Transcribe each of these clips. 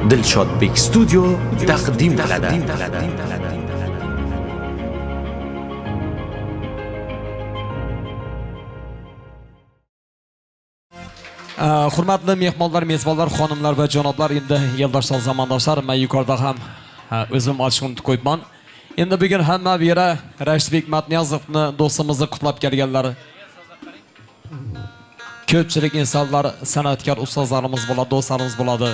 Dilshodbek Studio taqdim qiladi. Hurmatli mehmonlar, mezbonlar, xonimlar va janoblar, endi yildoshlar, zamondoshlar, men yuqorida ham o'zim ochishni qo'yibman. Endi bugun hamma bu yerga Rashidbek Matniyazovni do'stimizni qutlab kelganlar. Ko'pchilik insonlar, san'atkor ustozlarimiz bo'ladi, do'stlarimiz bo'ladi.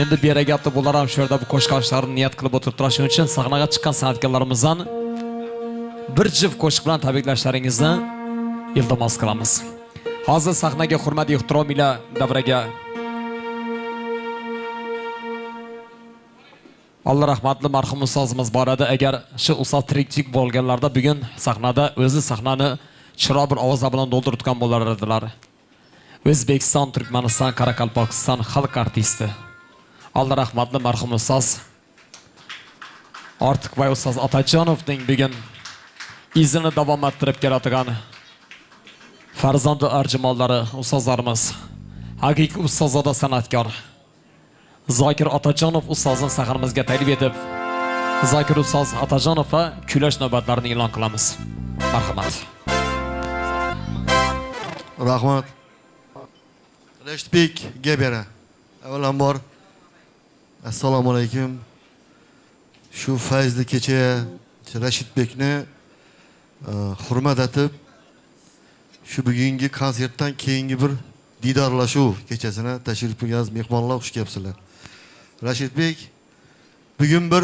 Endi bu yerga gapda bular ham shu yerda bu qo'shiqlarni niyat qilib o'tirtirish uchun sahnaga chiqqan san'atkorlarimizdan bir jift qo'shiq bilan tabriklashlaringizni iltimos qilamiz. Hozir sahnaga hurmat ehtirom ila davraga Alloh rahmatli marhum ustozimiz bor edi. Agar shu ustoz tirikchilik bo'lganlarda bugun sahnada o'zi sahnani chiroq bir ovoz bilan to'ldirgan bo'lar edilar. O'zbekiston, Turkmaniston, Qoraqalpog'iston xalq artisti. Alloh rahmatli marhum ustoz Ortiqboy ustoz Otajonovning bugun izini davom ettirib keladigan farzandi arjimollari ustozlarimiz, haqiqiy ustozoda san'atkor Zokir Otajonov ustozni sahnamizga taklif etib, Zokir ustoz Otajonovga kuylash navbatlarini e'lon qilamiz. Marhamat. Rahmat. Rashidbek Gebera. Avvalambor assalomu alaykum. Shu fayzli kecha Rashidbekni hurmat etib, shu bugungi konsertdan keyingi bir didorlashuv kechasini tashrif buyurgan mehmonlar xush kelibsizlar. Rashidbek, bugun bir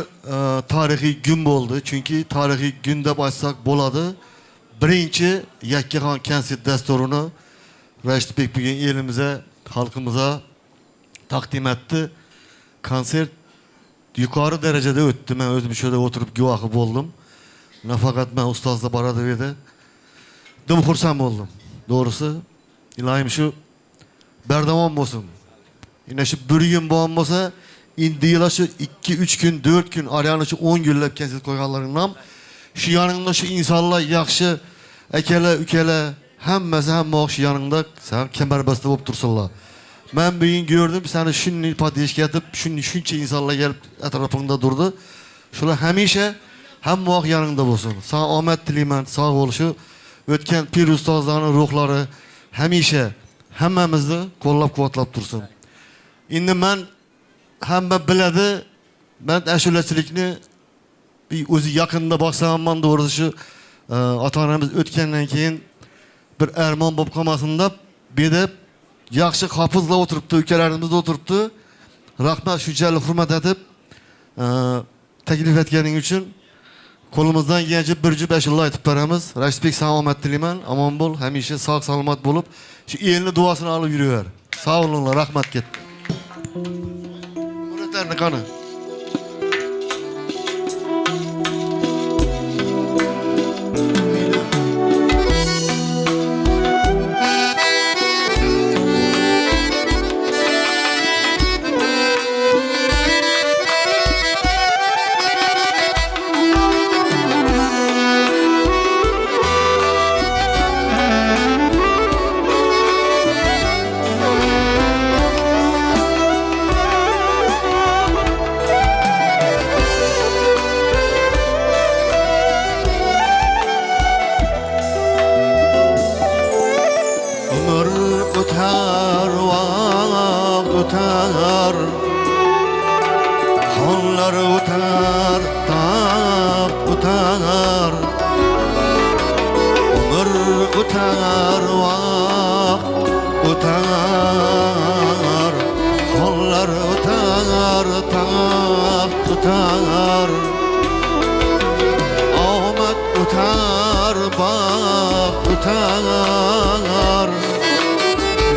tarixiy kun bo'ldi. Chunki tarixiy kun deb aytsak bo'ladi. Birinchi Yakkaxon konsert dasturini Rashidbek bugun elimizga, xalqimizga taqdim etdi. Konsert yuqori darajada o'tdi. Men o'zim shu yerda o'tirib guvohi bo'ldim. Nafaqat men ustozda bor edi. Dim xursand bo'ldim. Doğrusu, ilohim shu bardavom bo'lsin. Yine shu bir gün bo'lgan bo'lsa, endi shu 2-3 kun, 4 kun, arayani shu 10 kunlab konsert qo'yganlaringdan shu yoningda shu insonlar yaxshi akalar, ukalar hammasi hamma shu yoningda sen kamarbasta bo'lib tursinlar. Men bugun gördüm seni shunday podeshga etib, shuncha insonlar kelib atrofingda durdi. Shular hamisha hamma yoningda bo'lsin. Sana omad tilayman, sog' bo'lishi. O'tgan pir ustozlarning ruhlari hamisha hammamizni qo'llab-quvvatlab tursin. Endi men hamma biladi, men ashulachilikni o'zi yaqinda boqsaman, to'g'risi shu ota-onamiz o'tgandan keyin bir armon bo'lib qolmasin deb bedib yaxshi hofizlar o'tiribdi, ukalarimiz o'tiribdi. Rahmat shunchalik hurmat etib taklif etganing uchun qo'limizdan kelgancha bir jup ashula aytib beramiz. Rashidbek, sana omad tilayman, omon bo'l, hamisha sog' salomat bo'lib, shu elni duosini olib yuraver. Sog' bo'linglar, rahmat ketdi. Muratlarni qani.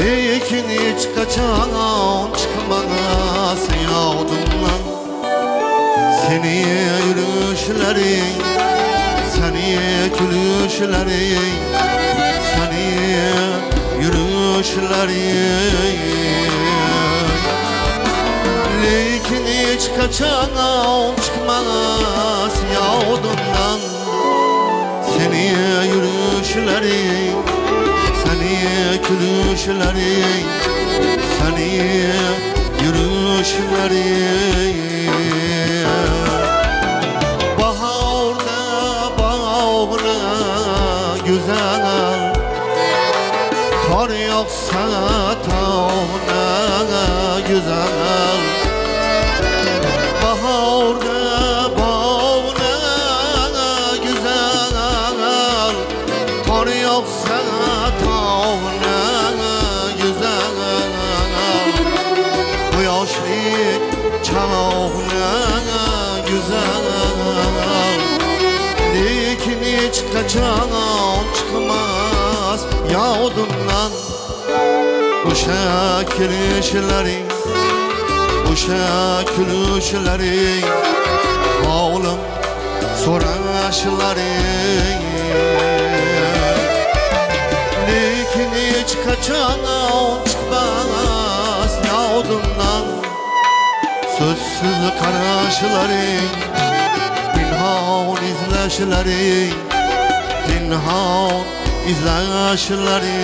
Lekin hiç kaçan çıkmaz yağdımdan. Seni yürüyüşlerin, seni gülüşlerin, seni yürüyüşlerin. Lekin hiç kaçan çıkmaz yağdımdan. Seni yürüyüşlerin, seni gülüşlerin, seni yürüyüşlerin. Baharda bağrına güzel kar yağsa tağına güzel Baharda bağrına güzel kar yağsa tağına güzel Yaşlık çağına güzel Lekin hiç kaçan çıkmaz yağdımdan Uşa kirişlerin Uşa külüşlerin Oğlum soraşların Lekin hiç kaçan çıkmaz yağdımdan Sözsüz karşıların Pinhan izleşlerin Pinhan izleşlerin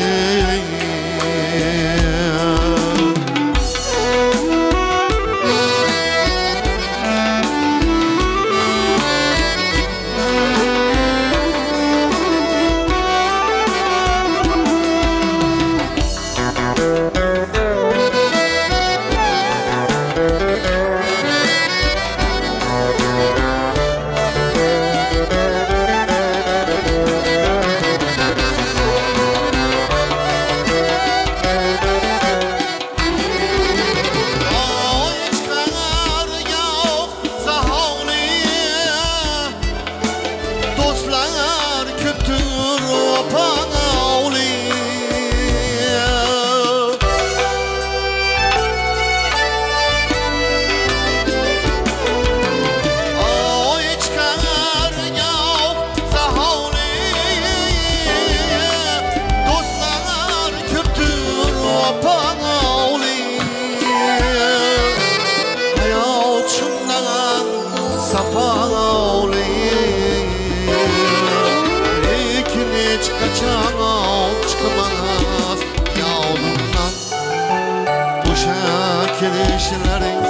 Kirişlerin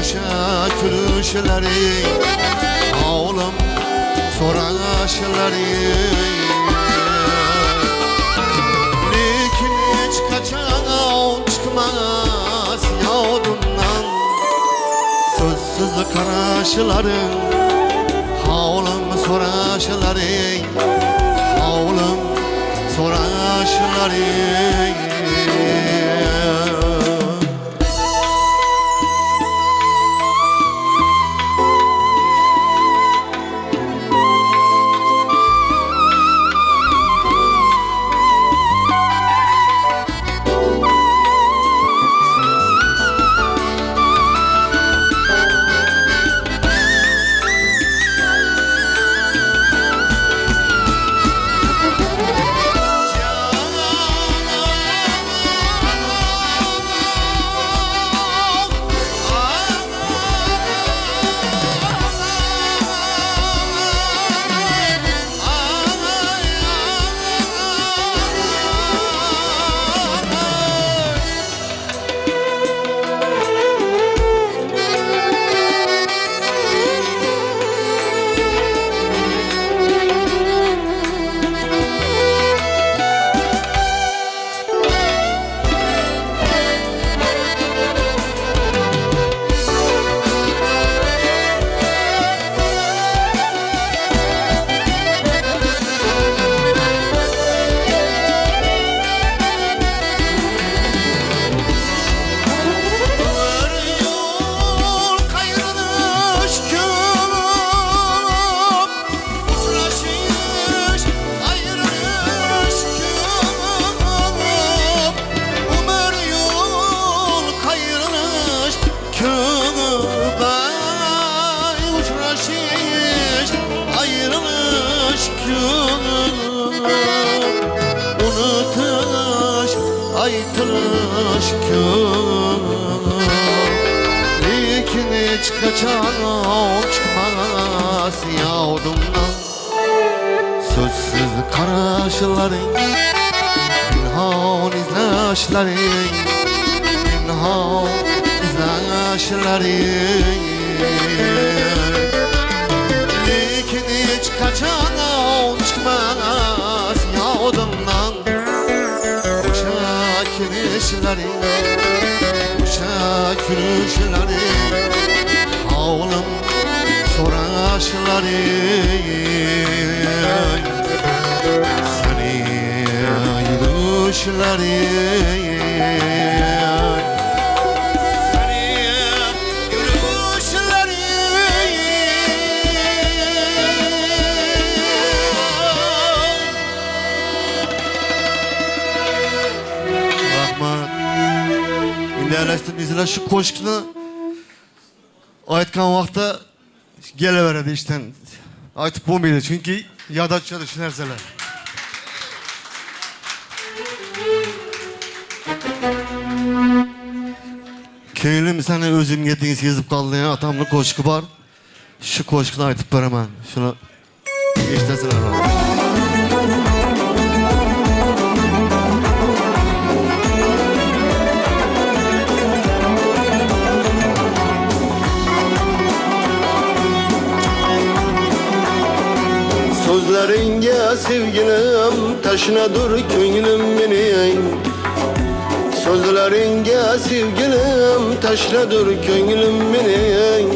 Uşa külüşlerin Oğlum soraşların Lekin hiç kaçan çıkmaz yağdımdan Sözsüz karşıların Oğlum soraşların Oğlum soraşların Aytılış Lekin hiç kaçan çıkmaz yağdımdan Sözsüz karşıların Pinhan izleşlerin Pinhan izleşlerin yaşları. Lekin hiç kaçana çıkmaz yadımdan. Uşak gülüşleri, uşak gülüşleri, havlım soraşları. Seni yürüyüşleri, seni yürüyüşleri. Rahmat. Şimdi eleştirdiğinizler şu koşkunu aytkan vaqtda geleveradi işten. Aytıp bo'lmaydi çünkü yada tushadi shu narsalar. Ko'nglim seni o'zimga teng sezib qoldi. Atamni qo'shiqi bor. Shu qo'shiqni aytib beraman. Shuni eshitasizlar. Sözleringe sevgilim taşınadır könglim benim. Sözleringe sevgilim taşınadır könglim benim.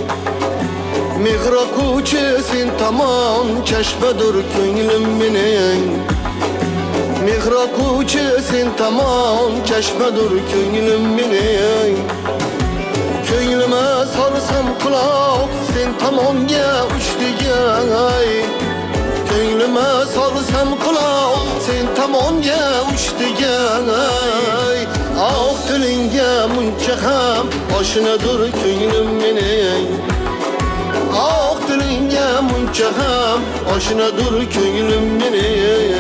Mihra kuçesin tamam çeşmedir könglim benim. Mihra kuçesin tamam çeşmedir könglim benim. Könglüme sarsam kulak sen tamam ya uçtu gay. Könglüme salsam kulak sen tamam ya uçtu gay. Ah dilinge muncha ham oshinadir ko'nglim mening. Ah dilinge muncha ham oshinadir ko'nglim mening.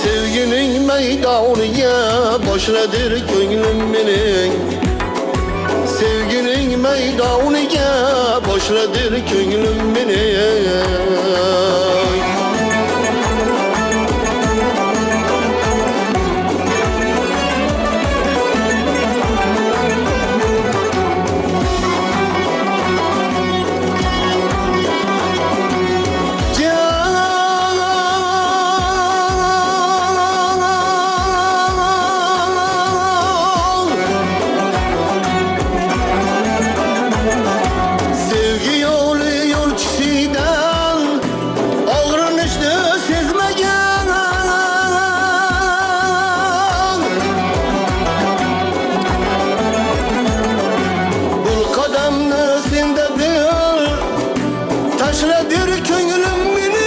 Sevginin meydanıya başladır könglim benim. Sevginin meydanıya başladır könglim benim. Taşladır köngülüm benim.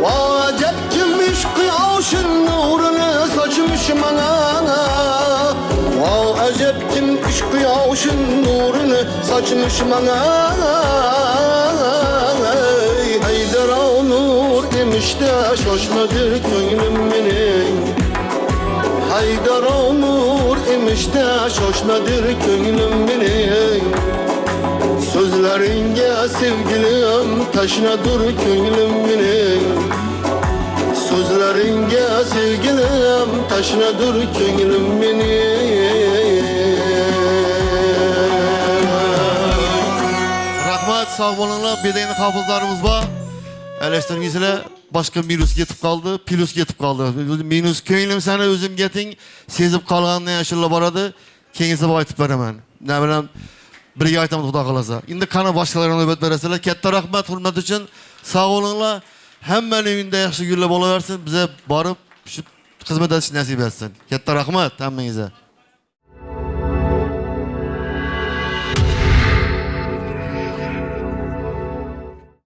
Vacep kimmiş kıyaşın nurunu saçmış bana. Vacep kimmiş kıyaşın nurunu saçmış bana. Haydar nur demiş de şaşmadır köngülüm benim. Haydar nur imiş de şaşmadır köngülüm benim. Sözleringe sevgilim taşınadır köngülüm benim. Sözleringe sevgilim taşınadır köngülüm benim. Rahmat, sağ olunlar. Bedeni hafızlarımız var. Eleştirmeyizler. Başka minus yetip kaldı, plus yetip kaldı. Minus könglim seni özüm geting, sezip kalganını yaşırla baradı. Kengisi aytıp beraman. Ne bileyim, birge aytamız Xudo kalasa. Şimdi kana başkalarına nöbet vereseler. Katta rahmat, hurmat için sağ olunlar. Hammaning uyida yaxshi kunlar bo'laversin. Bize barıp şu hizmet etish nasip etsin. Katta rahmat hammangizga.